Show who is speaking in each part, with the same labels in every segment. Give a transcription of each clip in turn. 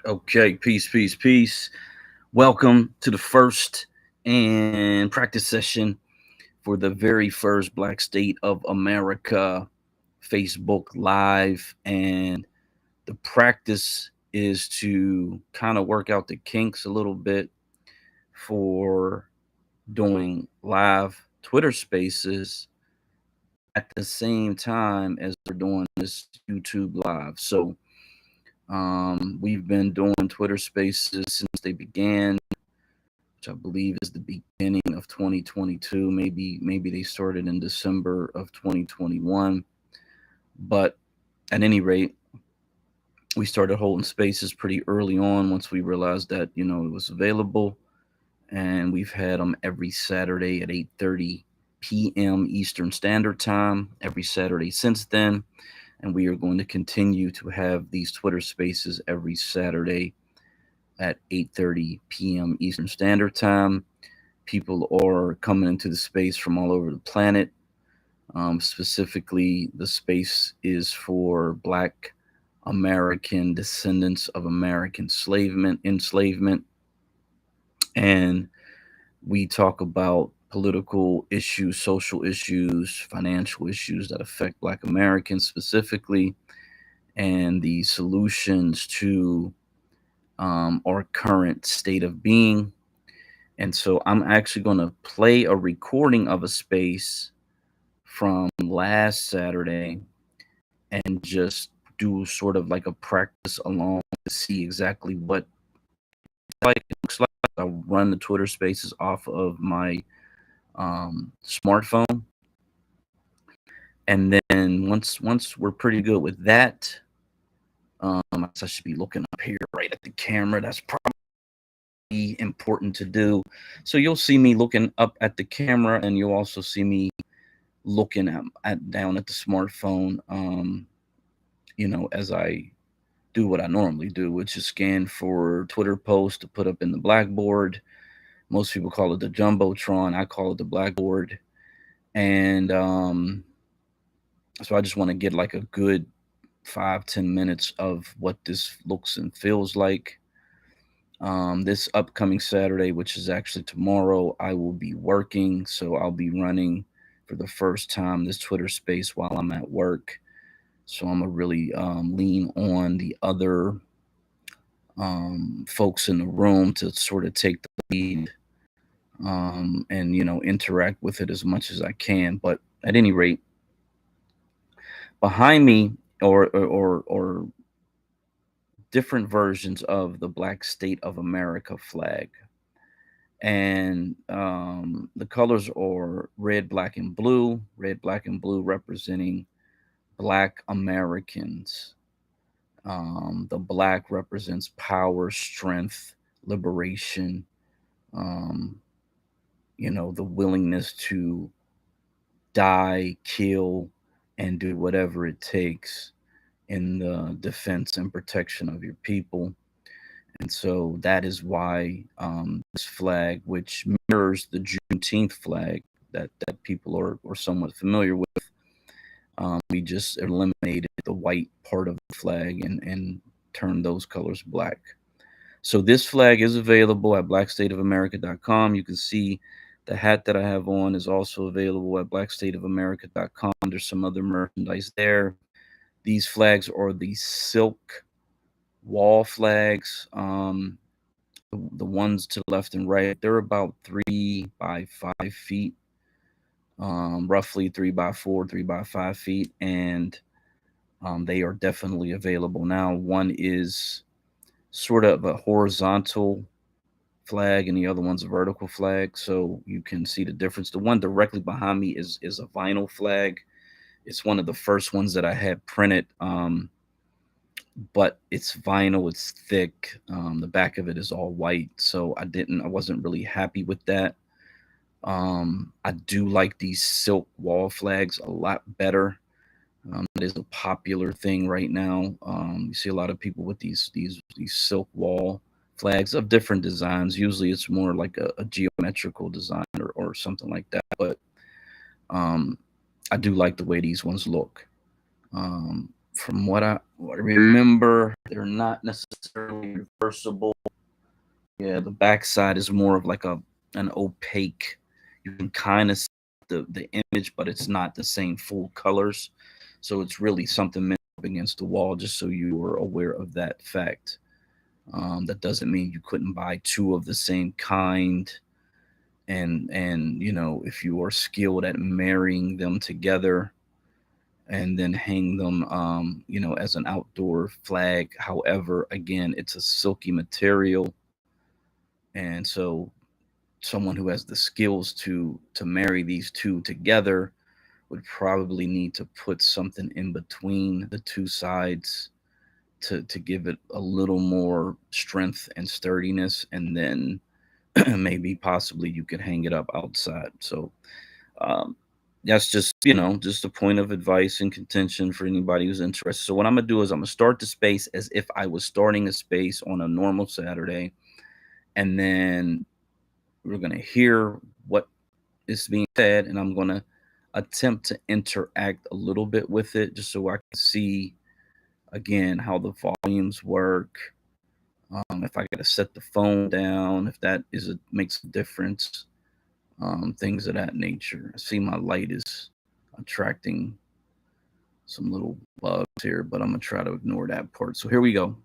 Speaker 1: Okay, peace, peace, peace. Welcome to the first and practice session for the very first Black State of America Facebook Live. And the practice is to kind of work out the kinks a little bit for doing live Twitter spaces at the same time as we're doing this YouTube Live. We've been doing Twitter spaces since they began, which I believe is the beginning of 2022. Maybe they started in December of 2021. But at any rate, we started holding spaces pretty early on once we realized that it was available, and we've had them every Saturday at 8:30 p.m. Eastern Standard Time every Saturday since then, and we are going to continue to have these Twitter spaces every Saturday at 8:30 p.m. Eastern Standard Time. People are coming into the space from all over the planet. Specifically, the space is for Black American descendants of American enslavement, and we talk about political issues, social issues, financial issues that affect Black Americans specifically, and the solutions to our current state of being. And so I'm actually going to play a recording of a space from last Saturday and just do sort of like a practice along to see exactly what it looks like. I run the Twitter spaces off of my smartphone. And then once we're pretty good with that, I should be looking up here right at the camera. That's probably important to do. So you'll see me looking up at the camera, and you'll also see me looking at down at the smartphone. As I do what I normally do, which is scan for Twitter posts to put up in the Blackboard. Most people call it the Jumbotron. I call it the Blackboard. And so I just want to get like a good 5-10 minutes of what this looks and feels like. This upcoming Saturday, which is actually tomorrow, I will be working. So I'll be running for the first time this Twitter space while I'm at work. So I'm going to really lean on the other folks in the room to sort of take the lead and, interact with it as much as I can. But at any rate, behind me or different versions of the Black State of America flag. And the colors are red, black, and blue. Red, black, and blue representing Black Americans. The black represents power, strength, liberation, um, the willingness to die, kill, and do whatever it takes in the defense and protection of your people. And so that is why this flag, which mirrors the Juneteenth flag that people are somewhat familiar with, we just eliminated the white part of the flag and turned those colors black. So this flag is available at blackstateofamerica.com. You can see the hat that I have on is also available at blackstateofamerica.com. There's some other merchandise there. These flags are the silk wall flags. The ones to the left and right, they're about 3 by 5 feet, roughly 3 by 4, 3 by 5 feet, and they are definitely available now. One is sort of a horizontal flag, and the other one's a vertical flag, so you can see the difference. The one directly behind me is a vinyl flag. It's one of the first ones that I had printed. But it's vinyl, it's thick. The back of it is all white, so I wasn't really happy with that. I do like these silk wall flags a lot better. It is a popular thing right now. You see a lot of people with these silk wall flags of different designs. Usually, it's more like a geometrical design or something like that. But I do like the way these ones look. From what I remember, they're not necessarily reversible. Yeah, the backside is more of like a an opaque. You can kind of see the image, but it's not the same full colors. So it's really something meant up against the wall, just so you were aware of that fact. That doesn't mean you couldn't buy two of the same kind, and if you are skilled at marrying them together and then hang them as an outdoor flag. However, again, it's a silky material, and so someone who has the skills to marry these two together would probably need to put something in between the two sides to give it a little more strength and sturdiness, and then maybe possibly you could hang it up outside. So um, that's just a point of advice and contention for anybody who's interested. So what I'm gonna do is I'm gonna start the space as if I was starting a space on a normal Saturday, and then we're gonna hear what is being said, and I'm gonna attempt to interact a little bit with it, just so I can see again how the volumes work. If I gotta set the phone down, if that makes a difference, things of that nature. I see my light is attracting some little bugs here, but I'm gonna try to ignore that part. So here we go.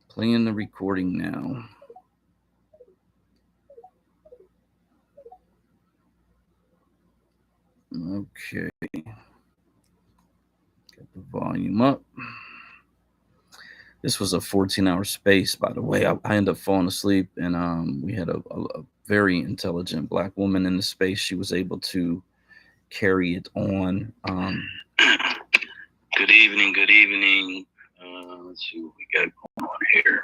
Speaker 1: Playing the recording now. Okay, get the volume up. This was a 14-hour space, by the way. I ended up falling asleep, and we had a very intelligent black woman in the space. She was able to carry it on. Good evening, good evening. Let's see what we got going on here.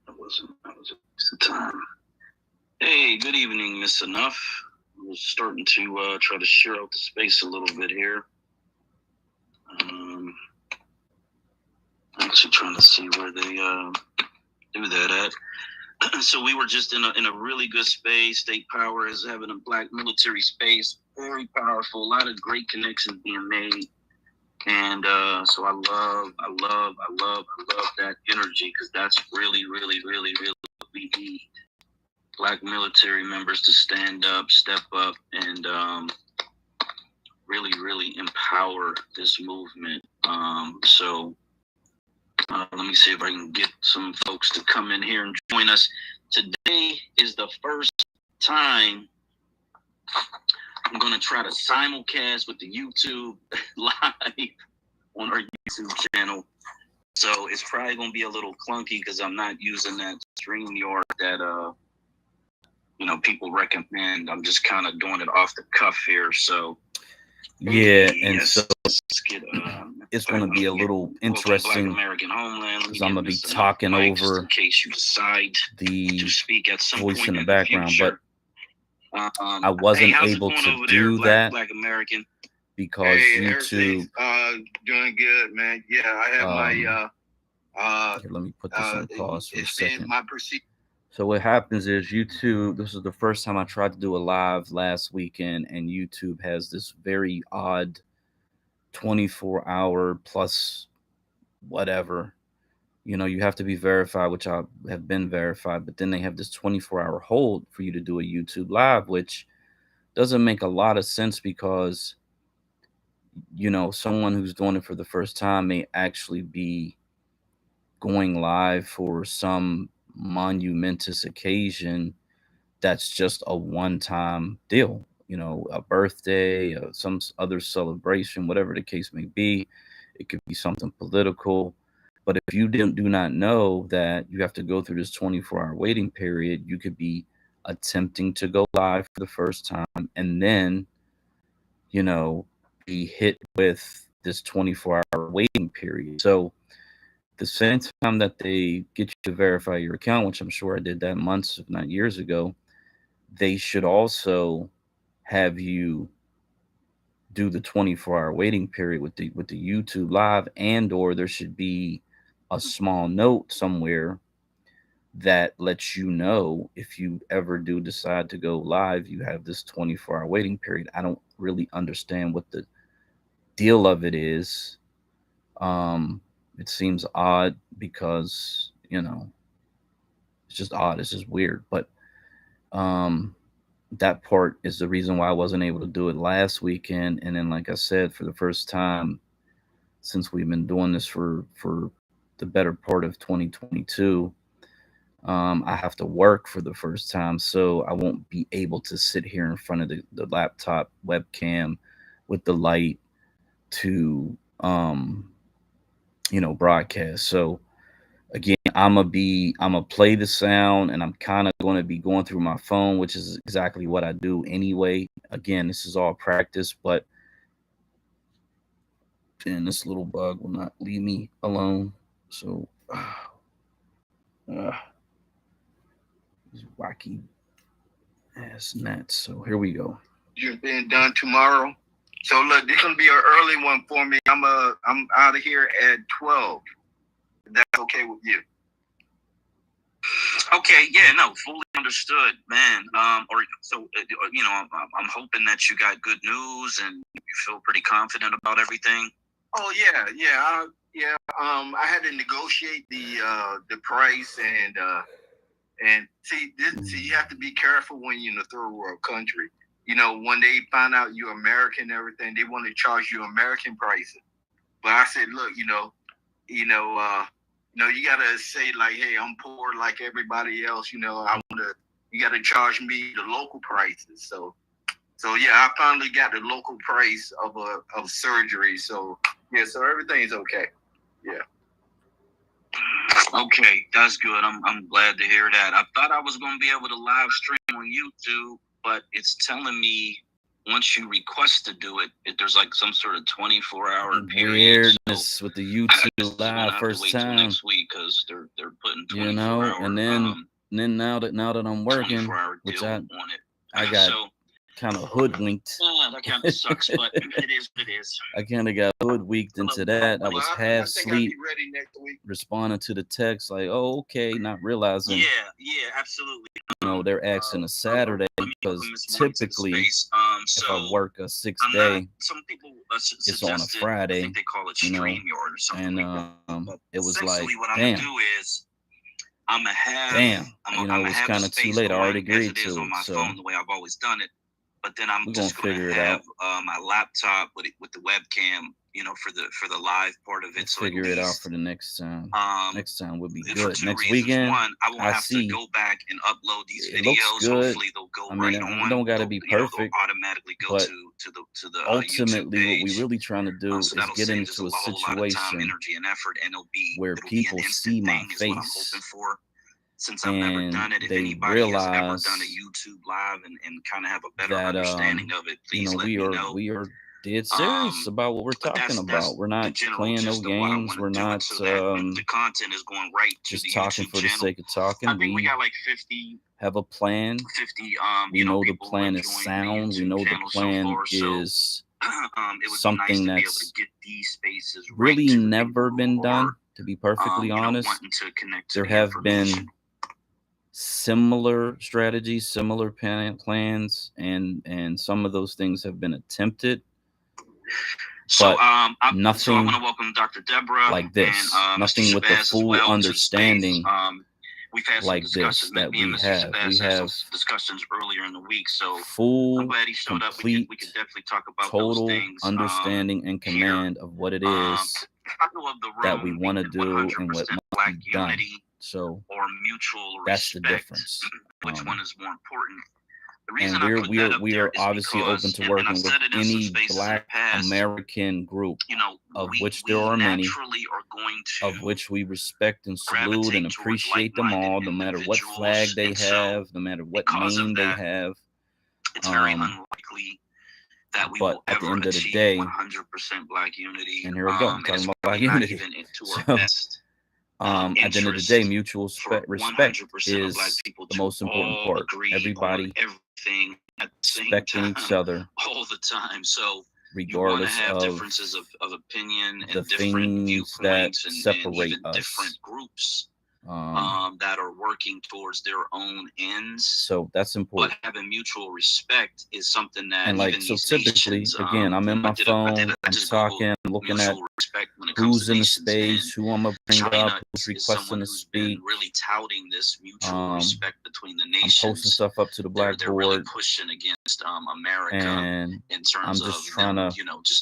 Speaker 1: That was a waste of time. Hey, good evening, Miss Enough. We're starting to try to share out the space a little bit here. Actually trying to see where they do that at. So we were just in a really good space. State Power is having a black military space, very powerful, a lot of great connections being made. And so I love that energy, because that's really, really, really, really what we need. Black military members to stand up, step up, and really, really empower this movement. So let me see if I can get some folks to come in here and join us. Today is the first time I'm going to try to simulcast with the YouTube live on our YouTube channel. So it's probably going to be a little clunky because I'm not using that StreamYard that people recommend. I'm just kind of doing it off the cuff here. So yeah, and so it's going to be a little interesting because I'm going to be talking over in case you decide to speak at some voice in the background, but I wasn't able to do that because YouTube.
Speaker 2: Doing good, man. Yeah, I have my.
Speaker 1: Here, let me put this on pause for a second. So what happens is YouTube. This is the first time I tried to do a live last weekend, and YouTube has this very odd 24-hour plus whatever. You have to be verified, which I have been verified, but then they have this 24-hour hold for you to do a YouTube live, which doesn't make a lot of sense because someone who's doing it for the first time may actually be going live for some monumentous occasion that's just a one-time deal, a birthday, some other celebration, whatever the case may be. It could be something political. But if you do not know that you have to go through this 24-hour waiting period, you could be attempting to go live for the first time and then, be hit with this 24-hour waiting period. So the same time that they get you to verify your account, which I'm sure I did that months, if not years ago, they should also have you do the 24-hour waiting period with the YouTube live, and or there should be a small note somewhere that lets you know if you ever do decide to go live, you have this 24-hour waiting period. I don't really understand what the deal of it is, um, it seems odd because, it's just odd. It's just weird. But um, that part is the reason why I wasn't able to do it last weekend. And then, like I said, for the first time since we've been doing this for the better part of 2022, I have to work for the first time, so I won't be able to sit here in front of the laptop webcam with the light to um, broadcast. So again, I'm gonna play the sound, and I'm kind of going to be going through my phone, which is exactly what I do anyway. Again, this is all practice, but and this little bug will not leave me alone. So these wacky ass nuts. So here we go.
Speaker 2: You're being done tomorrow. So look, this gonna be an early one for me. I'm out of here at 12. If that's okay with you.
Speaker 3: Okay, yeah, no, fully understood, man. I'm hoping that you got good news and you feel pretty confident about everything.
Speaker 2: Oh yeah. I had to negotiate the price and see you have to be careful when you're in a third world country. When they find out you're American and everything, they want to charge you American prices. But I said, look, you gotta say like, hey, I'm poor like everybody else. You gotta charge me the local prices. So yeah, I finally got the local price of surgery. So yeah, so everything's okay. Yeah.
Speaker 3: Okay, that's good. I'm glad to hear that. I thought I was gonna be able to live stream on YouTube, but it's telling me once you request to do it, there's like some sort of 24-hour period.
Speaker 1: Weirdness so with the YouTube live first time
Speaker 3: next week because they're putting 24-hour.
Speaker 1: And then now that I'm working, which I got kind of hoodwinked.
Speaker 3: That kind of sucks, but it is what it is.
Speaker 1: I kind of got hoodwinked into that. I was half asleep, responding to the text like, "Oh, okay," not realizing.
Speaker 3: Yeah, absolutely.
Speaker 1: They're asking a Saturday because typically, if I work a 6-day,
Speaker 3: some people
Speaker 1: it's on a Friday.
Speaker 3: I think they call it StreamYard or something
Speaker 1: and
Speaker 3: like that.
Speaker 1: it was like,
Speaker 3: what I'm gonna do is I'm gonna have.
Speaker 1: it was kind of too late. I already agreed to it,
Speaker 3: so phone, the way I've always done it. But then I'm just gonna
Speaker 1: figure
Speaker 3: have
Speaker 1: it
Speaker 3: out. My laptop with the webcam, for the live part of it.
Speaker 1: Let's figure it out for the next time. Next time would be good. Next weekend,
Speaker 3: I won't have to go back and upload these videos.
Speaker 1: It looks good.
Speaker 3: Hopefully they'll go right on.
Speaker 1: It don't got to be perfect.
Speaker 3: They'll automatically go to the
Speaker 1: ultimately, what we're really trying to do
Speaker 3: so
Speaker 1: is get into a situation
Speaker 3: time, energy, and effort, and
Speaker 1: where people see my face.
Speaker 3: Since I've never done it, if anybody has ever done a YouTube live and kind of have a better understanding of it, please let me know.
Speaker 1: We are dead serious about what we're talking about. We're not playing no games. We're not
Speaker 3: the content is going right to
Speaker 1: just
Speaker 3: the
Speaker 1: talking
Speaker 3: YouTube
Speaker 1: for the
Speaker 3: channel.
Speaker 1: sake of talking.
Speaker 3: I think we got like 50.
Speaker 1: Have a plan.
Speaker 3: 50.
Speaker 1: We know the plan is sound. We know the plan is something that's really never been done. To be perfectly honest, there have been similar strategies, similar plans, and some of those things have been attempted.
Speaker 3: But
Speaker 1: nothing
Speaker 3: so I want to welcome Dr. Deborah
Speaker 1: like this.
Speaker 3: And,
Speaker 1: nothing with the full understanding
Speaker 3: we've had
Speaker 1: like this that we have. We have
Speaker 3: discussions earlier in the week, so
Speaker 1: full,
Speaker 3: I'm glad he showed
Speaker 1: complete,
Speaker 3: up. We could definitely talk about
Speaker 1: total
Speaker 3: those things,
Speaker 1: understanding and command of what it is that we want to do and what must be done. So
Speaker 3: or mutual
Speaker 1: that's
Speaker 3: respect,
Speaker 1: the difference.
Speaker 3: Which one is more important?
Speaker 1: And we are obviously open to working with any Black American group, of which there are many, of which we respect and salute and appreciate them all, no matter what flag they have, no matter what name they have.
Speaker 3: It's very unlikely that we will
Speaker 1: at the
Speaker 3: ever
Speaker 1: end of the
Speaker 3: achieve
Speaker 1: day,
Speaker 3: 100% Black unity.
Speaker 1: And here we go, I'm talking about Black unity. So, at the end of the day, mutual respect is the most important part. Everybody respecting each other
Speaker 3: all the time. So
Speaker 1: regardless
Speaker 3: have
Speaker 1: of
Speaker 3: differences of opinion and
Speaker 1: the
Speaker 3: different
Speaker 1: things that separate
Speaker 3: and
Speaker 1: us.
Speaker 3: different groups that are working towards their own ends.
Speaker 1: So that's
Speaker 3: But
Speaker 1: important.
Speaker 3: having mutual respect is something that
Speaker 1: And like,
Speaker 3: even
Speaker 1: so
Speaker 3: these
Speaker 1: typically,
Speaker 3: nations,
Speaker 1: again, I'm in my phone,
Speaker 3: I
Speaker 1: I'm
Speaker 3: just googled
Speaker 1: talking, looking at
Speaker 3: mutual respect when it comes
Speaker 1: who's
Speaker 3: to
Speaker 1: in the
Speaker 3: nations, and
Speaker 1: space, who I'm gonna bring up,
Speaker 3: China
Speaker 1: who's
Speaker 3: is
Speaker 1: requesting
Speaker 3: someone
Speaker 1: to
Speaker 3: who's been
Speaker 1: speak.
Speaker 3: really touting this mutual
Speaker 1: Um,
Speaker 3: respect between the
Speaker 1: I'm posting
Speaker 3: nations.
Speaker 1: stuff up to the
Speaker 3: They're really
Speaker 1: Blackboard,
Speaker 3: pushing against America
Speaker 1: and
Speaker 3: in
Speaker 1: I'm
Speaker 3: terms of
Speaker 1: just trying
Speaker 3: them,
Speaker 1: to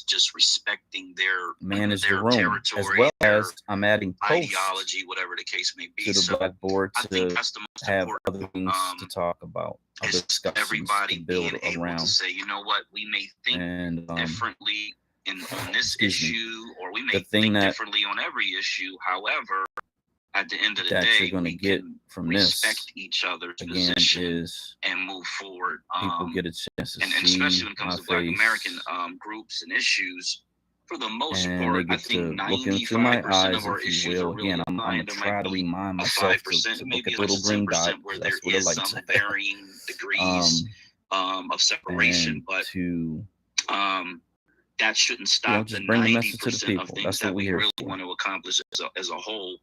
Speaker 3: just respecting
Speaker 1: manage the
Speaker 3: their
Speaker 1: room, as
Speaker 3: territory,
Speaker 1: well
Speaker 3: their
Speaker 1: as I'm adding posts
Speaker 3: ideology, whatever the case may be.
Speaker 1: to the
Speaker 3: So
Speaker 1: Blackboard
Speaker 3: I think
Speaker 1: to
Speaker 3: that's the most
Speaker 1: have
Speaker 3: important.
Speaker 1: other things to talk about, other
Speaker 3: Is
Speaker 1: discussions to
Speaker 3: everybody
Speaker 1: build
Speaker 3: being able to
Speaker 1: around.
Speaker 3: say, you know what, we may think
Speaker 1: And
Speaker 3: differently on this
Speaker 1: excuse me,
Speaker 3: issue, or we
Speaker 1: the
Speaker 3: may
Speaker 1: thing
Speaker 3: think
Speaker 1: that
Speaker 3: differently on every issue. However, at the end of the
Speaker 1: that you're
Speaker 3: day,
Speaker 1: going to
Speaker 3: we
Speaker 1: get
Speaker 3: can
Speaker 1: from
Speaker 3: respect
Speaker 1: this
Speaker 3: each other's
Speaker 1: again
Speaker 3: position
Speaker 1: is
Speaker 3: and move forward.
Speaker 1: people get a chance to
Speaker 3: And especially
Speaker 1: see
Speaker 3: when it
Speaker 1: my
Speaker 3: comes to Black American
Speaker 1: face,
Speaker 3: groups and issues, for the most
Speaker 1: and they
Speaker 3: part, I
Speaker 1: get
Speaker 3: think
Speaker 1: to look into my
Speaker 3: 95%
Speaker 1: eyes,
Speaker 3: of our
Speaker 1: if you
Speaker 3: issues are
Speaker 1: will.
Speaker 3: really
Speaker 1: Again, I'm gonna
Speaker 3: aligned. There
Speaker 1: try
Speaker 3: might
Speaker 1: to
Speaker 3: be
Speaker 1: remind
Speaker 3: a
Speaker 1: myself
Speaker 3: 5%,
Speaker 1: to look
Speaker 3: maybe
Speaker 1: at
Speaker 3: as
Speaker 1: the
Speaker 3: much
Speaker 1: little
Speaker 3: as
Speaker 1: green dot,
Speaker 3: 10%, where
Speaker 1: because
Speaker 3: there
Speaker 1: that's what I
Speaker 3: is
Speaker 1: like
Speaker 3: some
Speaker 1: to
Speaker 3: varying degrees of separation,
Speaker 1: and
Speaker 3: but
Speaker 1: to
Speaker 3: um, that shouldn't stop the
Speaker 1: just bring the message to the
Speaker 3: 90% of
Speaker 1: people.
Speaker 3: things
Speaker 1: That's what
Speaker 3: that
Speaker 1: we're
Speaker 3: we
Speaker 1: here
Speaker 3: really
Speaker 1: for.
Speaker 3: want to accomplish as a whole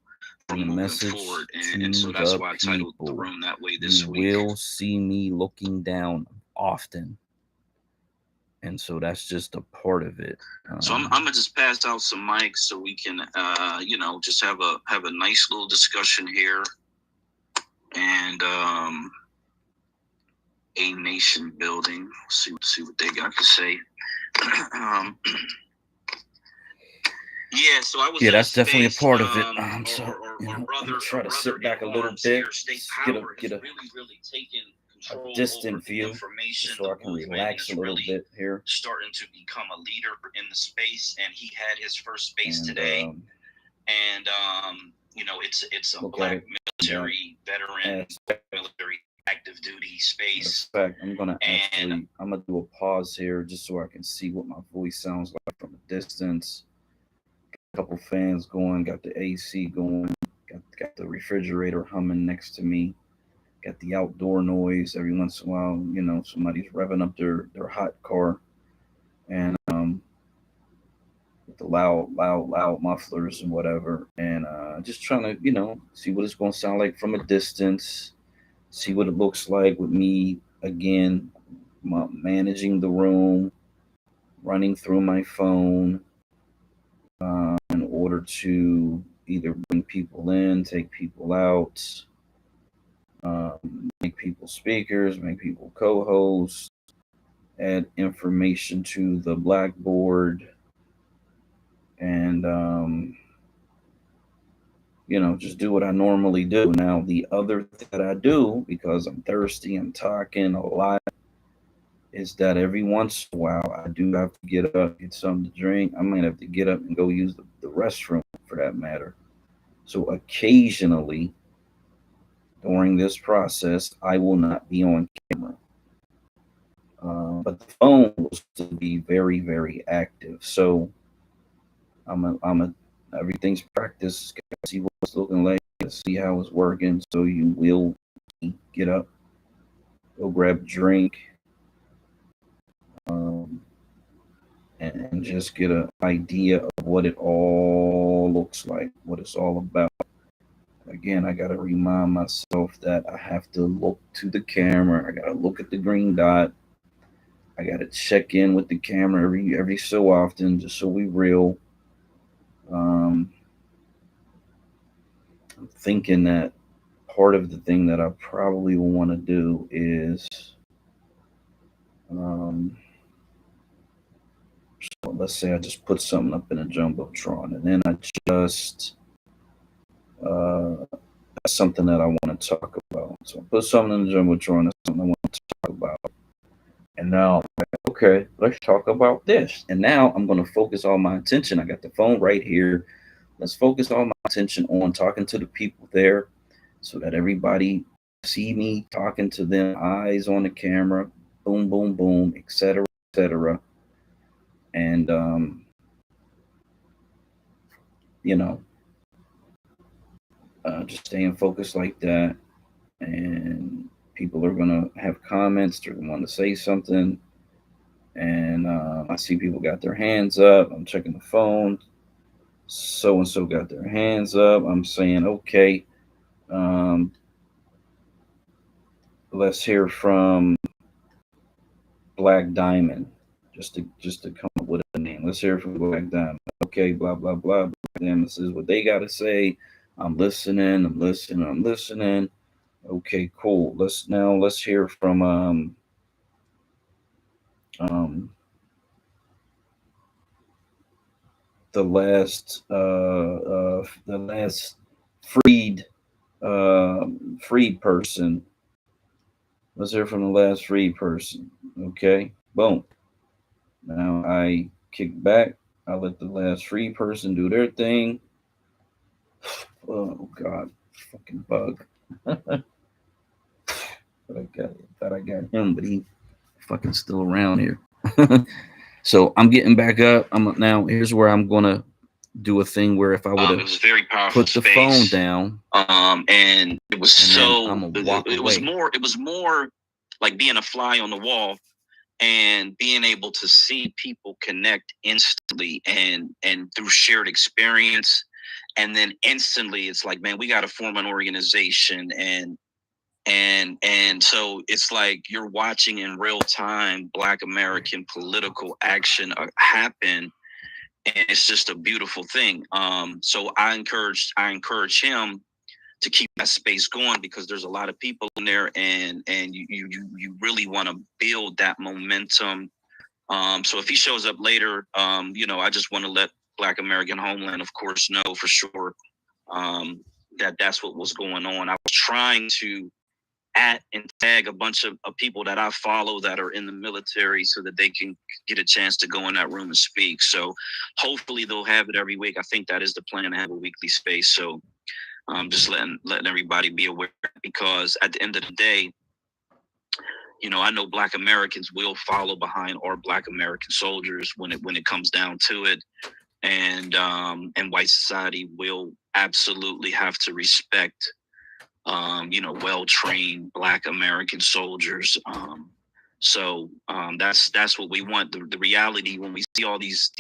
Speaker 1: Bring
Speaker 3: from
Speaker 1: the
Speaker 3: moving
Speaker 1: message
Speaker 3: forward.
Speaker 1: to
Speaker 3: And so that's
Speaker 1: the
Speaker 3: why I titled the
Speaker 1: people.
Speaker 3: room that way
Speaker 1: You
Speaker 3: this week.
Speaker 1: will see me looking down often, and so that's just a part of it.
Speaker 3: So I'm gonna just pass out some mics so we can, just have a nice little discussion here, and a nation building. See what they got to say. Yeah, so I was.
Speaker 1: Yeah,
Speaker 3: in
Speaker 1: that's definitely a
Speaker 3: space,
Speaker 1: part of it.
Speaker 3: So
Speaker 1: I'm
Speaker 3: brother,
Speaker 1: gonna try to sit back a
Speaker 3: in
Speaker 1: little
Speaker 3: arms
Speaker 1: bit,
Speaker 3: here, state
Speaker 1: just
Speaker 3: power
Speaker 1: get a
Speaker 3: has really taken control
Speaker 1: distant
Speaker 3: over the
Speaker 1: view,
Speaker 3: information.
Speaker 1: just so
Speaker 3: The
Speaker 1: I can
Speaker 3: movement
Speaker 1: relax
Speaker 3: is
Speaker 1: a little
Speaker 3: really
Speaker 1: bit here.
Speaker 3: starting to become a leader in the space, and he had his first space
Speaker 1: And
Speaker 3: today. And it's a
Speaker 1: look at
Speaker 3: Black
Speaker 1: it
Speaker 3: military veteran,
Speaker 1: aspect.
Speaker 3: military active duty space.
Speaker 1: In fact, I'm gonna
Speaker 3: And
Speaker 1: do a pause here just so I can see what my voice sounds like from a distance. Got a couple fans going, got the AC going, got the refrigerator humming next to me, got the outdoor noise every once in a while. Somebody's revving up their hot car, and with the loud mufflers and whatever, and just trying to see what it's going to sound like from a distance, see what it looks like with me again, managing the room, running through my phone, in order to either bring people in, take people out, make people speakers, make people co-hosts, add information to the Blackboard, and just do what I normally do. Now, the other thing that I do, because I'm thirsty, I'm talking a lot, is that every once in a while I do have to get up, get something to drink. I might have to get up and go use the restroom, for that matter. So occasionally during this process, I will not be on camera. But the phone will still be very, very active. So everything's practice. Gotta see what it's looking like, see how it's working. So you will get up, go grab a drink, um, and just get an idea of what it all looks like, what it's all about. Again, I got to remind myself that I have to look to the camera. I got to look at the green dot. I got to check in with the camera every so often, just so we real. I'm thinking that part of the thing that I probably will want to do is, um, so let's say I just put something up in a jumbotron, and then I just that's something that I want to talk about. So I put something in the jumbotron. That's something I want to talk about. And now, okay, let's talk about this. And now I'm going to focus all my attention. I got the phone right here. Let's focus all my attention on talking to the people there, so that everybody see me talking to them, eyes on the camera, boom, boom, boom, etc., etc. And, you know, just staying focused like that. And people are going to have comments. They're going to want to say something. And I see people got their hands up. I'm checking the phone. So and so got their hands up. I'm saying, okay, Um, let's hear from Black Diamond, just to come up with a name. Let's hear from Black Diamond. Okay, blah blah blah. Black Diamond, this is what they gotta say. I'm listening. I'm listening. I'm listening. Okay, cool. Let's hear from um the last freed freed person. Let's hear from the last freed person. Okay, boom. Now I kick back. I let the last free person do their thing. Oh God, fucking bug. Thought I got him, but he fucking still around here. So I'm getting back up. I'm now. Here's where I'm gonna do a thing where if I would have
Speaker 3: it was very powerful
Speaker 1: put the phone
Speaker 3: space.
Speaker 1: down,
Speaker 3: And it was
Speaker 1: and then
Speaker 3: so
Speaker 1: I'm gonna walk
Speaker 3: it was
Speaker 1: away.
Speaker 3: more like being a fly on the wall and being able to see people connect instantly and through shared experience, and then instantly it's like, man, we got to form an organization, and so it's like you're watching in real time Black American political action happen, and it's just a beautiful thing. So I encourage him to keep that space going, because there's a lot of people in there, and you really want to build that momentum. So if he shows up later, I just want to let Black American Homeland, of course, know for sure, that that's what was going on. I was trying to at and tag a bunch of people that I follow that are in the military, so that they can get a chance to go in that room and speak. So hopefully they'll have it every week. I think that is the plan, to have a weekly space. So just letting everybody be aware, because at the end of the day, I know Black Americans will follow behind our Black American soldiers when it comes down to it, and white society will absolutely have to respect well trained Black American soldiers. So that's what we want. The reality, when we see all these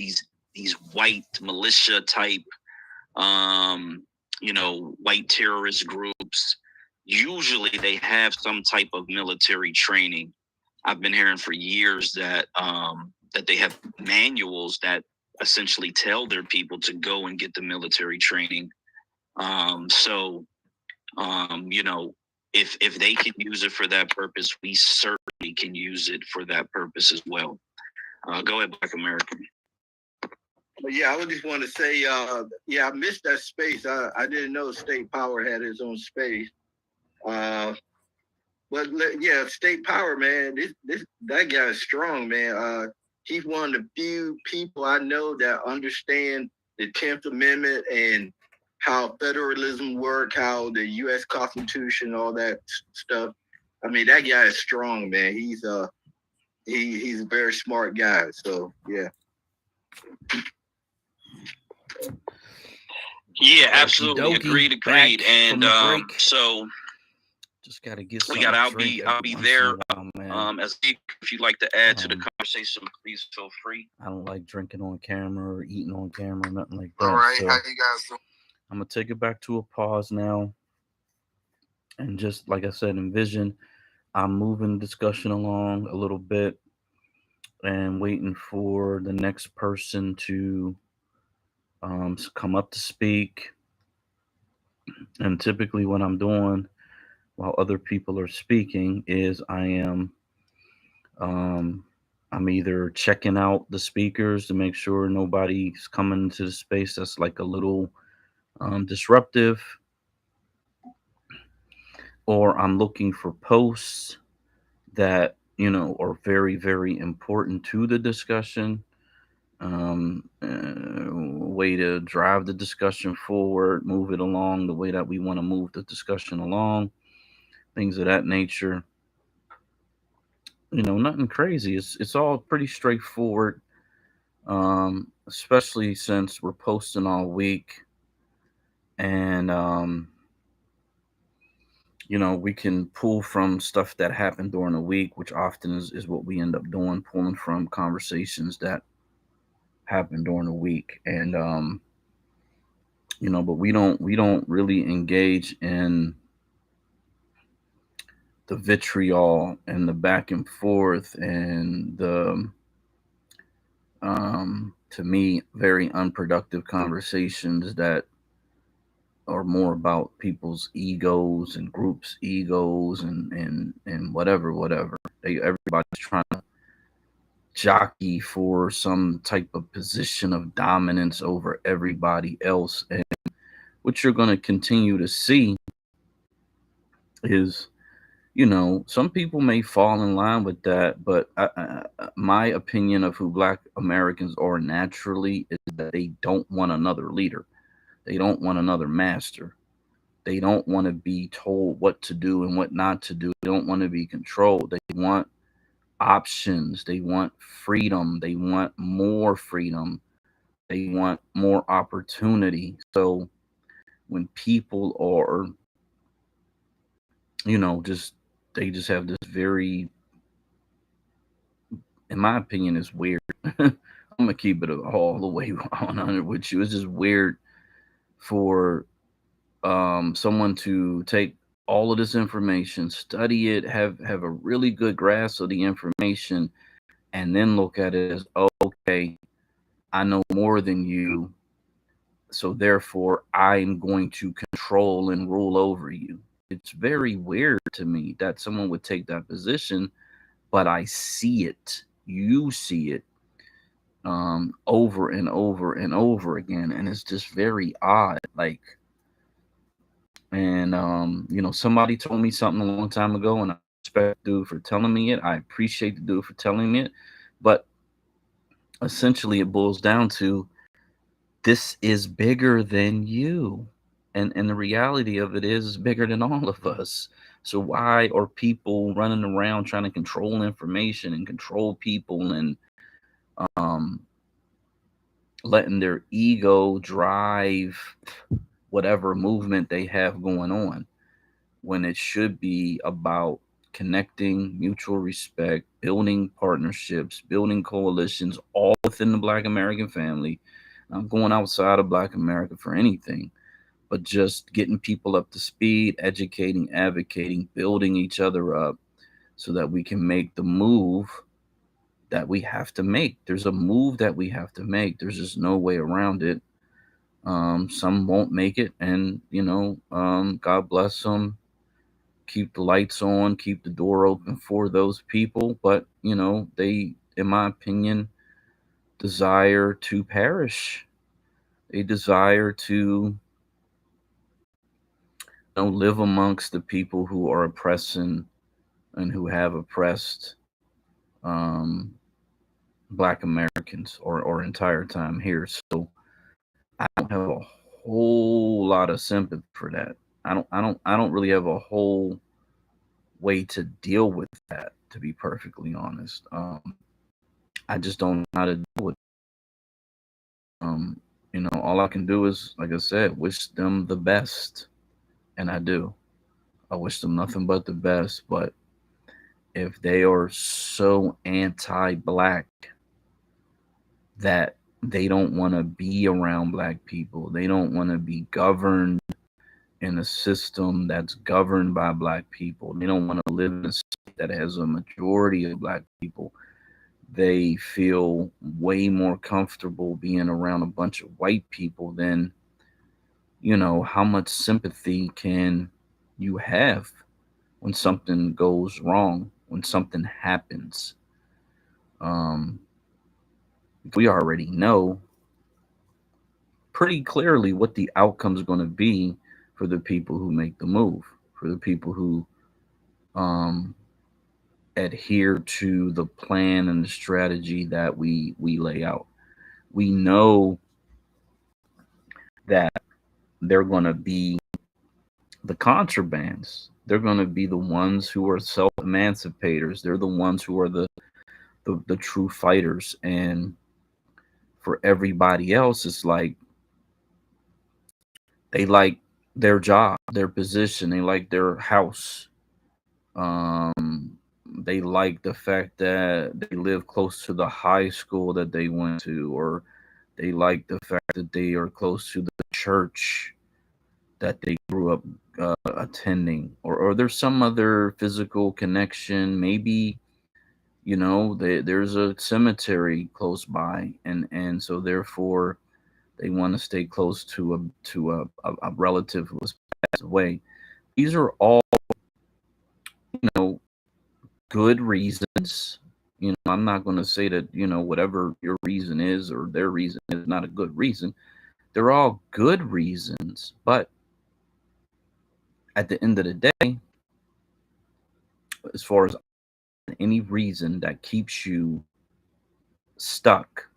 Speaker 3: white militia type, white terrorist groups, usually they have some type of military training. I've been hearing for years that they have manuals that essentially tell their people to go and get the military training. So if they can use it for that purpose, we certainly can use it for that purpose as well. Go ahead, Black American.
Speaker 2: But yeah, I would just want to say, I missed that space. I didn't know State Power had its own space. But yeah, State Power, man, that guy is strong, man. He's one of the few people I know that understand the 10th Amendment and how federalism work, how the U.S. Constitution, all that stuff. I mean, that guy is strong, man. He's a very smart guy. So yeah.
Speaker 3: Yeah, absolutely. Agreed. And so
Speaker 1: just gotta get
Speaker 3: we got. I'll be there.
Speaker 1: While,
Speaker 3: as if you'd like to add to the conversation, please feel free.
Speaker 1: I don't like drinking on camera or eating on camera, nothing like that.
Speaker 2: All right, so how you guys doing?
Speaker 1: I'm gonna take it back to a pause now, and just like I said, envision I'm moving the discussion along a little bit, and waiting for the next person to come up to speak. And typically, what I'm doing while other people are speaking is um, I'm either checking out the speakers to make sure nobody's coming into the space that's like a little disruptive, or I'm looking for posts that are very, very important to the discussion. Way to drive the discussion forward, move it along the way that we want to move the discussion along, things of that nature. Nothing crazy. It's all pretty straightforward. Especially since we're posting all week, and we can pull from stuff that happened during the week, which often is what we end up doing, pulling from conversations that happened during the week. And but we don't really engage in the vitriol and the back and forth and the to me very unproductive conversations that are more about people's egos and groups egos and whatever. Everybody's trying to jockey for some type of position of dominance over everybody else. And what you're going to continue to see is, some people may fall in line with that, but my opinion of who Black Americans are naturally is that they don't want another leader. They don't want another master. They don't want to be told what to do and what not to do. They don't want to be controlled. They want options. They want freedom. They want more freedom. They want more opportunity. So when people are, just they just have this very, in my opinion, is weird. I'm gonna keep it all the way 100 with you. It's just weird for someone to take all of this information, study it, have a really good grasp of the information, and then look at it as, oh, okay, I know more than you, so therefore I'm going to control and rule over you. It's very weird to me that someone would take that position, but I see it. You see it over and over and over again, and it's just very odd. Like, and somebody told me something a long time ago, and I respect the dude for telling me it. I appreciate the dude for telling me it, but essentially it boils down to this is bigger than you. And the reality of it is it's bigger than all of us. So why are people running around trying to control information and control people and um, letting their ego drive whatever movement they have going on, when it should be about connecting, mutual respect, building partnerships, building coalitions, all within the Black American family, not going outside of Black America for anything, but just getting people up to speed, educating, advocating, building each other up so that we can make the move that we have to make. There's a move that we have to make. There's just no way around it. Some won't make it, and God bless them. Keep the lights on, keep the door open for those people. But they, in my opinion, desire to perish. They desire to live amongst the people who are oppressing and who have oppressed um, Black Americans or entire time here. So I don't have a whole lot of sympathy for that. I don't really have a whole way to deal with that, to be perfectly honest. I just don't know how to deal with it. All I can do is, like I said, wish them the best. And I do. I wish them nothing but the best. But if they are so anti black that they don't want to be around black people, they don't want to be governed in a system that's governed by black people, they don't want to live in a state that has a majority of black people, they feel way more comfortable being around a bunch of white people, then how much sympathy can you have when something goes wrong, when something happens? um we already know pretty clearly what the outcome is going to be for the people who make the move, for the people who um adhere to the plan and the strategy that we lay out. We know that they're going to be the contrabands. They're going to be the ones who are self emancipators. They're the ones who are the true fighters. And for everybody else, it's like they like their job, their position, they like their house. Um, they like the fact that they live close to the high school that they went to, or they like the fact that they are close to the church that they grew up attending, or there's some other physical connection. Maybe there's a cemetery close by, and so therefore they want to stay close to a relative who has passed away. These are all you know good reasons. I'm not going to say that whatever your reason is or their reason is not a good reason. They're all good reasons, but at the end of the day, as far as any reason that keeps you stuck,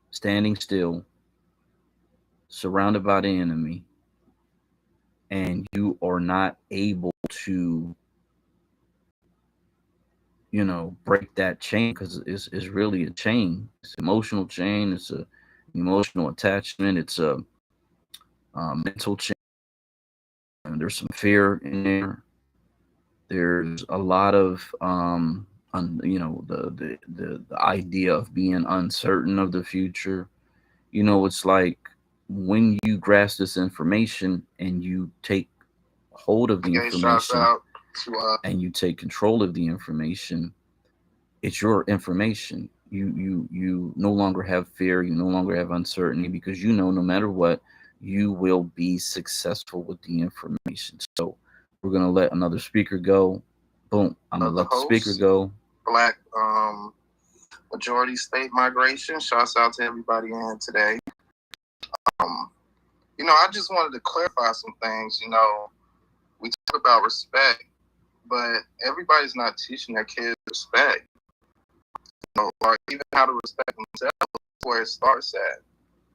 Speaker 1: standing still, surrounded by the enemy, and you are not able to, break that chain, because it's really a chain. It's an emotional chain. It's a emotional attachment. It's a mental chain. And there's some fear in there. There's a lot of the idea of being uncertain of the future. It's like when you grasp this information and you take hold of the
Speaker 2: Okay, shouts
Speaker 1: information
Speaker 2: out to
Speaker 1: and you take control of the information, it's your information. You no longer have fear, you no longer have uncertainty, because no matter what, you will be successful with the information. So we're gonna let another speaker go. Boom. I'm gonna let the speaker go.
Speaker 2: Black majority state migration. Shouts out to everybody in today. I just wanted to clarify some things. We talk about respect, but everybody's not teaching their kids respect. Or even how to respect themselves. That's where it starts at.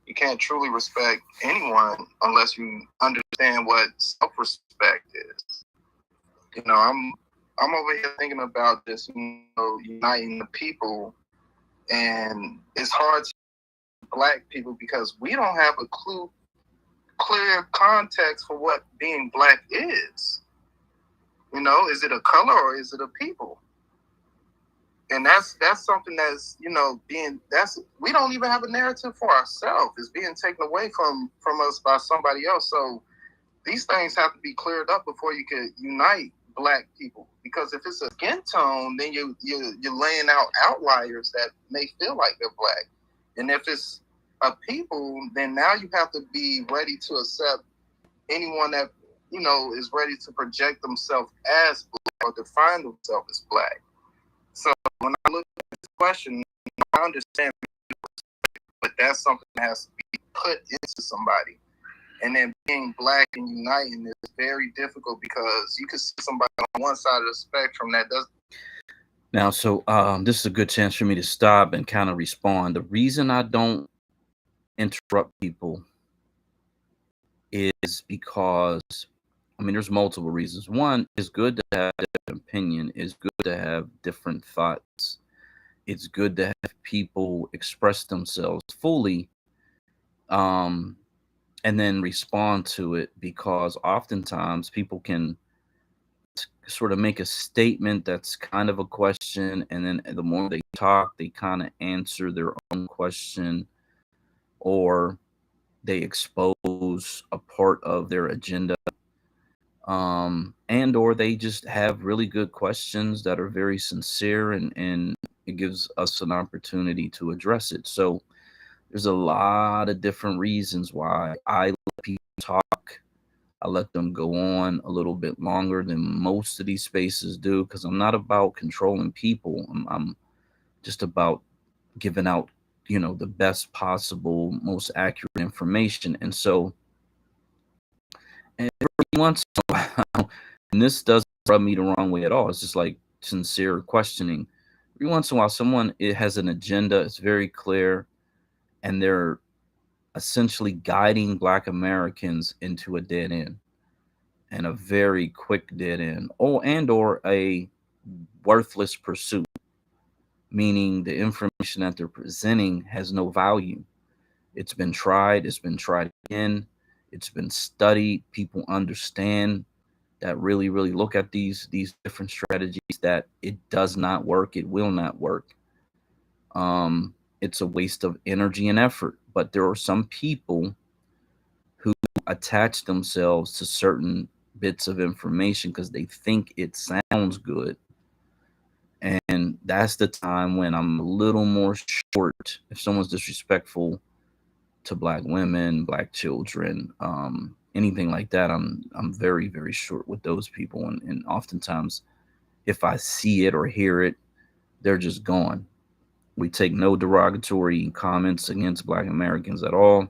Speaker 2: You can't truly respect anyone unless you understand what self-respect is. I'm over here thinking about this, uniting the people, and it's hard to Black people because we don't have a clear context for what being Black is. Is it a color or is it a people? And that's something that's we don't even have a narrative for ourselves. It's being taken away from us by somebody else. So these things have to be cleared up before you can unite Black people. Because if it's a skin tone, then you're laying out outliers that may feel like they're Black. And if it's a people, then now you have to be ready to accept anyone that is ready to project themselves as Black or define themselves as Black. So when I look at this question, I understand, but that's something that has to be put into somebody. And then being Black and uniting is very difficult because you can see somebody on one side of the spectrum that does.
Speaker 1: Now, so this is a good chance for me to stop and kind of respond. The reason I don't interrupt people is because, there's multiple reasons. One, it's good to have a different opinion. It's good to have different thoughts. It's good to have people express themselves fully, and then respond to it, because oftentimes people can sort of make a statement that's kind of a question, and then the more they talk, they kind of answer their own question, or they expose a part of their agenda, and or they just have really good questions that are very sincere, and it gives us an opportunity to address it. So there's a lot of different reasons why I let people talk. I let them go on a little bit longer than most of these spaces do, because I'm not about controlling people. I'm just about giving out, the best possible, most accurate information. And so, and every once in a while, and this doesn't rub me the wrong way at all, it's just like sincere questioning. Every once in a while, someone it has an agenda, it's very clear, and they're essentially guiding Black Americans into a dead end, and a very quick dead end, or a worthless pursuit, meaning the information that they're presenting has no value. It's been tried again, it's been studied. People understand that really look at these different strategies, that it does not work, it will not work. It's a waste of energy and effort. But there are some people who attach themselves to certain bits of information because they think it sounds good. And that's the time when I'm a little more short. If someone's disrespectful to black women, black children, anything like that, I'm very, very short with those people. And oftentimes, if I see it or hear it, they're just gone. We take no derogatory comments against black Americans at all.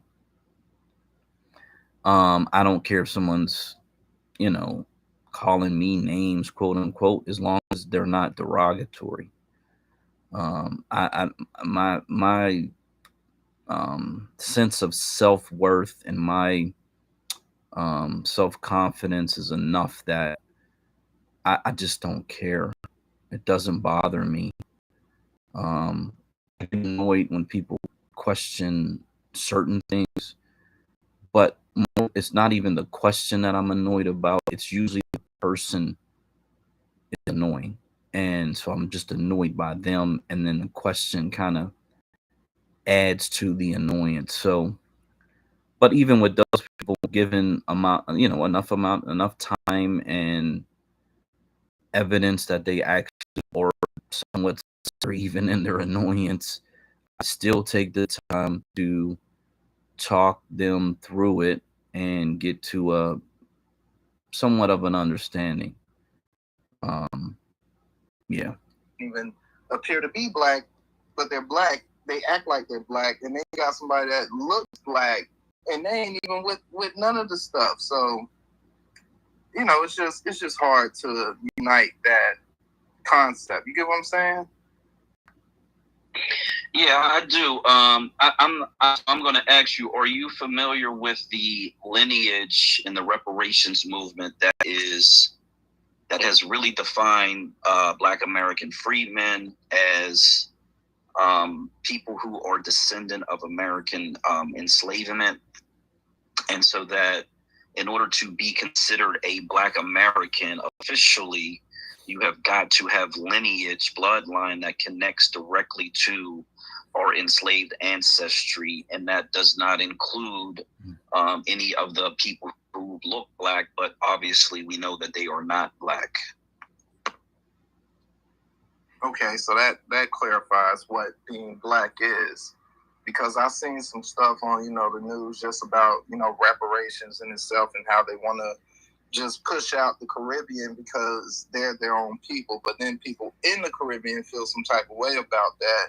Speaker 1: I don't care if someone's, you know, calling me names, quote unquote, as long as they're not derogatory. I my sense of self worth and my self confidence is enough that I just don't care. It doesn't bother me. I get annoyed when people question certain things, but it's not even the question that I'm annoyed about. It's usually the person is annoying. And so I'm just annoyed by them. And then the question kind of adds to the annoyance. So, but even with those people given amount, enough time and evidence that they actually or somewhat or even in their annoyance, I still take the time to talk them through it and get to a somewhat of an understanding. Um, yeah.
Speaker 2: Even appear to be black, but they're black. They act like they're black, and they got somebody that looks black, and they ain't even with none of the stuff. So, it's just hard to unite that concept. You get what I'm saying?
Speaker 3: Yeah, I do. I'm going to ask you: are you familiar with the lineage in the reparations movement that has really defined Black American freedmen as people who are descendant of American enslavement, and so that in order to be considered a Black American officially, you have got to have lineage, bloodline that connects directly to our enslaved ancestry, and that does not include any of the people who look Black, but obviously we know that they are not Black.
Speaker 2: Okay, so that clarifies what being Black is, because I've seen some stuff on the news just about reparations in itself and how they want to just push out the Caribbean because they're their own people, but then people in the Caribbean feel some type of way about that.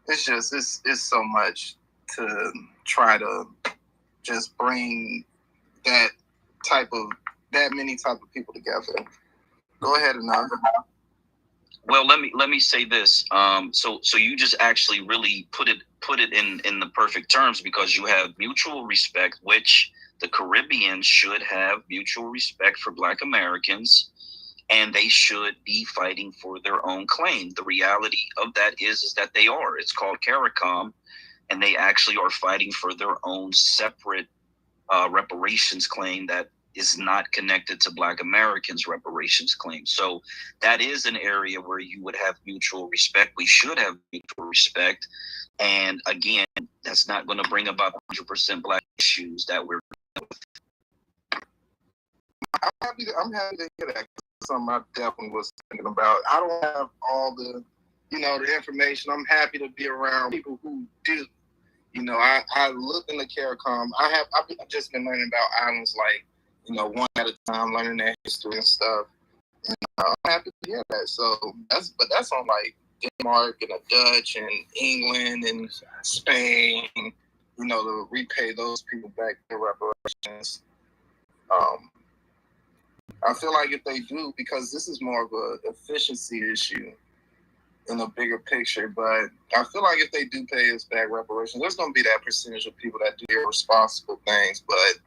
Speaker 2: It's so much to try to just bring that many type of people together. Go ahead, Anand.
Speaker 3: Well, let me say this. So you just actually really put it in the perfect terms, because you have mutual respect, which the Caribbean should have mutual respect for Black Americans, and they should be fighting for their own claim. The reality of that is that they are. It's called CARICOM, and they actually are fighting for their own separate reparations claim that is not connected to Black Americans' reparations claim. So that is an area where you would have mutual respect. We should have mutual respect. And again, that's not going to bring about 100% Black issues that we're dealing with.
Speaker 2: I'm happy to hear that. Something I definitely was thinking about. I don't have all the information. I'm happy to be around people who do. I look in the CARICOM. I've just been learning about islands like, one at a time, learning their history and stuff. And I'm happy to hear that. So that's on like Denmark and the Dutch and England and Spain, to repay those people back their reparations. I feel like if they do, because this is more of an efficiency issue in a bigger picture, but I feel like if they do pay us back reparations, there's going to be that percentage of people that do irresponsible things, but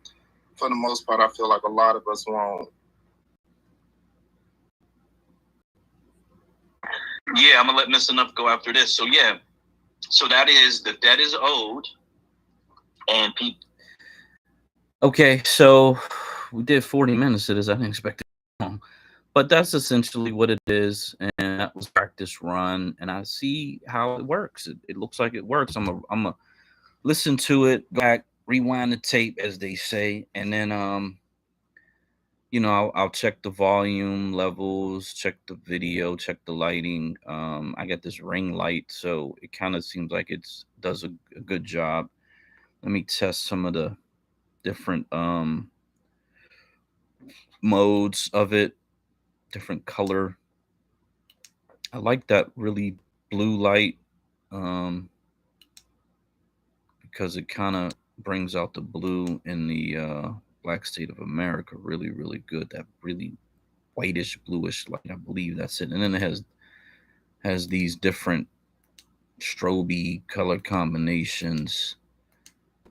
Speaker 2: for the most part, I feel like a lot of us won't.
Speaker 3: Yeah, I'm gonna let Miss Enough go after this. So yeah, so that is owed, and people.
Speaker 1: Okay, so we did 40 minutes of this. I didn't expect it long, but that's essentially what it is, and that was practice run. And I see how it works. It looks like it works. I'm a listen to it, go back, rewind the tape, as they say, and then I'll check the volume levels, check the video, check the lighting. I got this ring light, so it kind of seems like it's does a good job. Let me test some of the different modes of it, different color. I like that really blue light, um, because it kind of brings out the blue in the black state of America really, really good. That really whitish, bluish light. I believe that's it. And then it has these different strobe color combinations.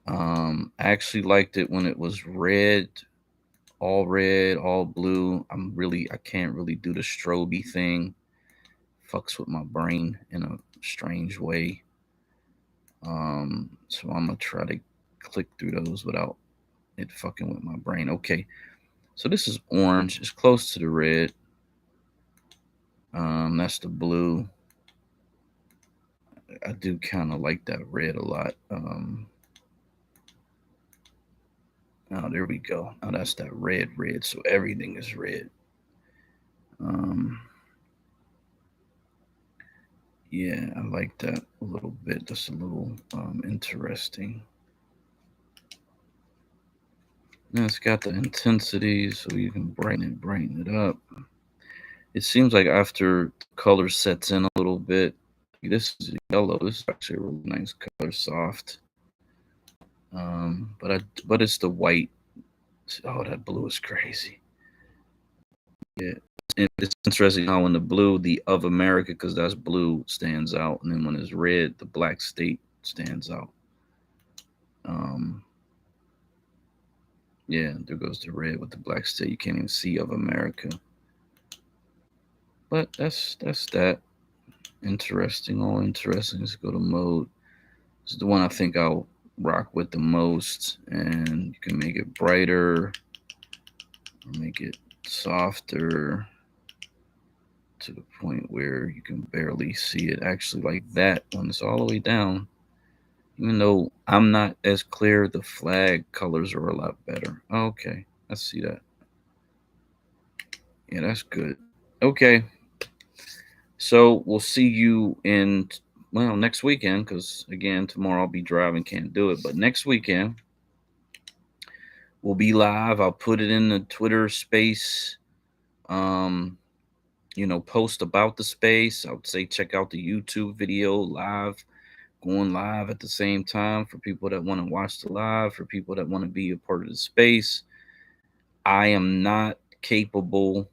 Speaker 1: I actually liked it when it was red, all blue. I can't really do the strobe thing. Fucks with my brain in a strange way. So I'm gonna try to click through those without it fucking with my brain. Okay, so this is orange. It's close to the red. That's the blue. I do kind of like that red a lot. Oh, there we go. Now that's that red. So everything is red. Um, yeah, I like that a little bit. That's a little interesting. And it's got the intensity, so you can brighten it up. It seems like after the color sets in a little bit, this is yellow. This is actually a really nice color, soft. But it's the white. Oh, that blue is crazy. Yeah, and it's interesting how in the blue, the of America, because that's blue, stands out, and then when it's red, the black state stands out. Um, yeah, there goes the red with the black state. You can't even see of America. But that's that. Interesting, all interesting. Let's go to mode. This is the one I think I'll rock with the most, and you can make it brighter, or make it softer to the point where you can barely see it. Actually, like that when it's all the way down. Even though I'm not as clear, the flag colors are a lot better. Okay, I see that. Yeah, that's good. Okay, so we'll see you in next weekend, because again tomorrow I'll be driving, can't do it. But next weekend we'll be live. I'll put it in the Twitter space. Um, post about the space. I would say check out the YouTube video live, going live at the same time for people that want to watch the live, for people that want to be a part of the space. I am not capable.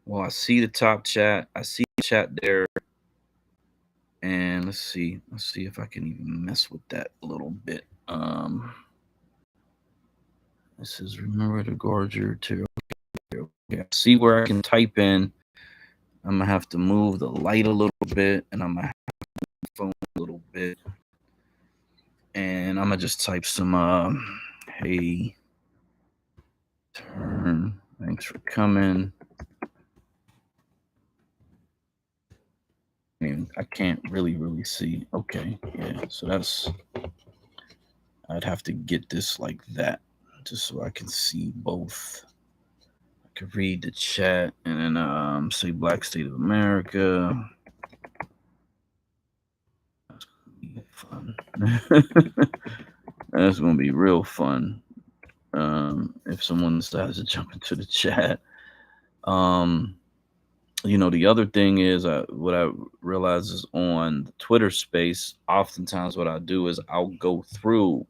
Speaker 1: Well, I see the top chat. I see the chat there. And let's see. Let's see if I can even mess with that a little bit. This is remember to guard your material. Okay, see where I can type in. I'm gonna have to move the light a little bit, and I'm gonna have the phone a little bit, and I'm gonna just type some hey, turn. Thanks for coming. I can't really see. Okay, yeah. So I'd have to get this like that, just so I can see both. I could read the chat and then say Black State of America. That's gonna be fun. That's gonna be real fun. If someone decides to jump into the chat. Um, the other thing is what I realize is on the Twitter space, oftentimes what I do is I'll go through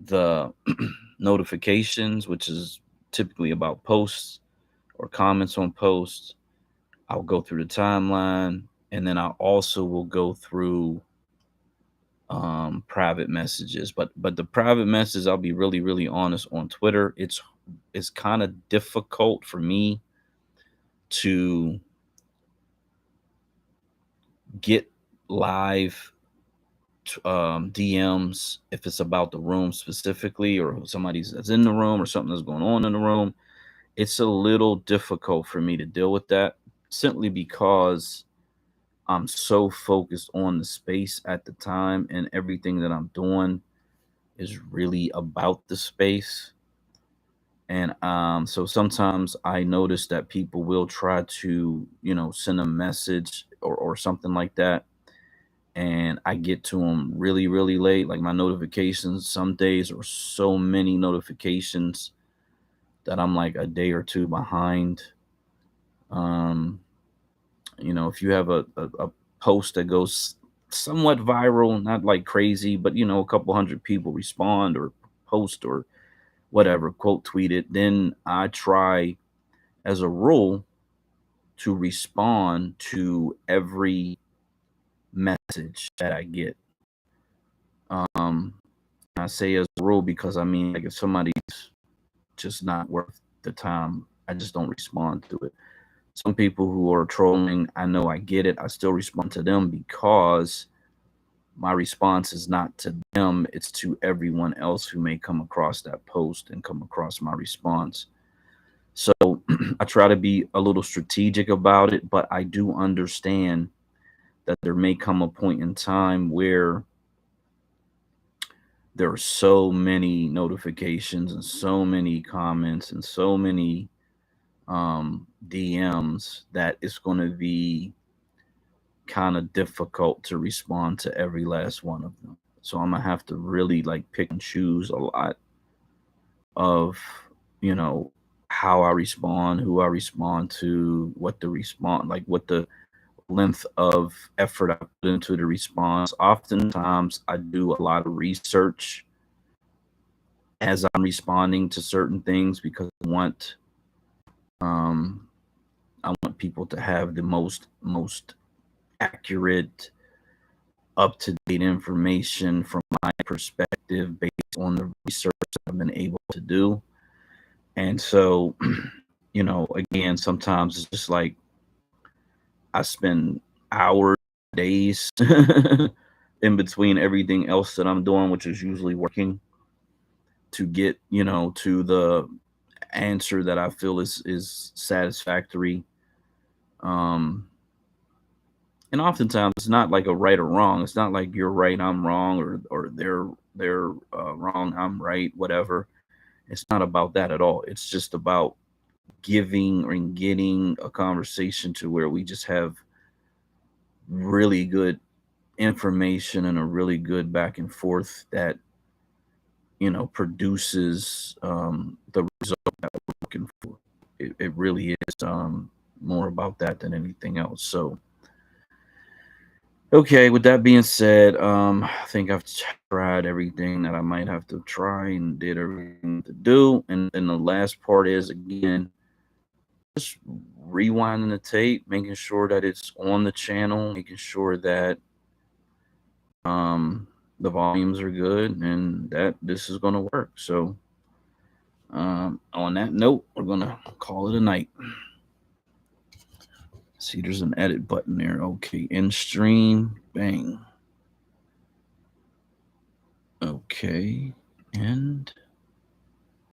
Speaker 1: the notifications, which is typically about posts or comments on posts. I'll go through the timeline, and then I also will go through private messages. But the private messages, I'll be really honest, on Twitter, it's kind of difficult for me to get live DMs if it's about the room specifically, or somebody's that's in the room, or something that's going on in the room. It's a little difficult for me to deal with that, simply because I'm so focused on the space at the time, and everything that I'm doing is really about the space. And so sometimes I notice that people will try to, send a message or something like that. And I get to them really, really late. Like my notifications, some days are so many notifications that I'm like a day or two behind. Um, if you have a post that goes somewhat viral, not like crazy, but a couple hundred people respond or post or whatever, quote tweet it, then I try as a rule to respond to every message that I get. Um, I say as a rule because I mean, like if somebody's just not worth the time, I just don't respond to it. Some people who are trolling, I know I get it. I still respond to them because my response is not to them, it's to everyone else who may come across that post and come across my response. So I try to be a little strategic about it, but I do understand that there may come a point in time where there are so many notifications and so many comments and so many DMs that it's going to be kind of difficult to respond to every last one of them. So I'm gonna have to really like pick and choose a lot of, you know, how I respond, who I respond to, what the respond, like what the length of effort I put into the response. Oftentimes I do a lot of research as I'm responding to certain things because um I want people to have the most accurate, up to date information from my perspective based on the research I've been able to do. And so, again, sometimes it's just like I spend hours, days in between everything else that I'm doing, which is usually working to get, to the answer that I feel is satisfactory. Um, and oftentimes it's not like a right or wrong. It's not like you're right, I'm wrong, or they're wrong, I'm right, whatever. It's not about that at all. It's just about giving or getting a conversation to where we just have really good information and a really good back and forth that produces the result that we're looking for. It really is more about that than anything else. So okay, with that being said, I think I've tried everything that I might have to try and did everything to do. And the last part is again, just rewinding the tape, making sure that it's on the channel, making sure that um the volumes are good and that this is gonna work. So on that note, we're gonna call it a night. See, there's an edit button there. Okay, in stream, bang. Okay, and